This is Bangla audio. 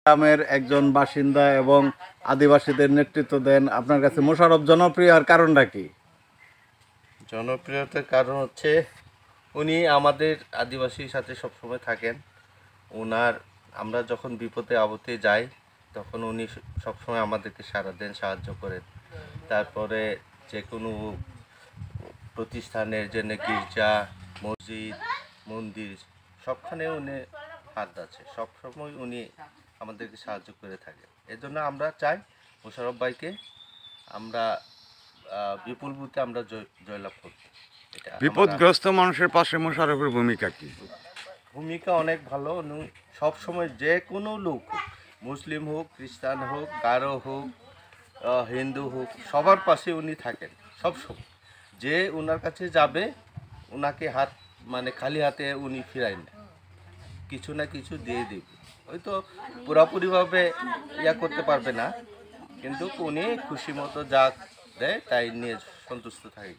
গ্রামের একজন বাসিন্দা এবং আদিবাসীদের নেতৃত্ব দেন, আপনার কাছে মোশাররফ জনপ্রিয় হওয়ার কারণটা কি? জনপ্রিয়তার কারণ হচ্ছে উনি আমাদের আদিবাসীর সাথে সবসময় থাকেন। ওনার আমরা যখন বিপদে আপদে যাই তখন উনি সবসময় আমাদেরকে সাড়া দেন, সাহায্য করেন। তারপরে যে কোনো প্রতিষ্ঠানের জন্য গির্জা, মসজিদ, মন্দির সবখানে উনি হাত আছে, সবসময় উনি আমাদেরকে সাহায্য করে থাকেন। এজন্য আমরা চাই মোশাররফ ভাইকে আমরা বিপুল ভোটে আমরা জয়লাভ করব। এটা বিপদগ্রস্ত মানুষের পাশে মোশাররফের ভূমিকা কি? ভূমিকা অনেক ভালো। উনি সবসময় যে কোনো লোক হোক, মুসলিম হোক, খ্রিস্টান হোক, গারো হোক, হিন্দু হোক, সবার পাশে উনি থাকেন সবসময়। যে ওনার কাছে যাবে ওনাকে হাত মানে খালি হাতে উনি ফিরায় না, কিছু না কিছু দিয়ে দেবে। হয়তো পুরোপুরিভাবে করতে পারবে না, কিন্তু উনি খুশি মতো যা দেয় তাই নিয়ে সন্তুষ্ট থাকে।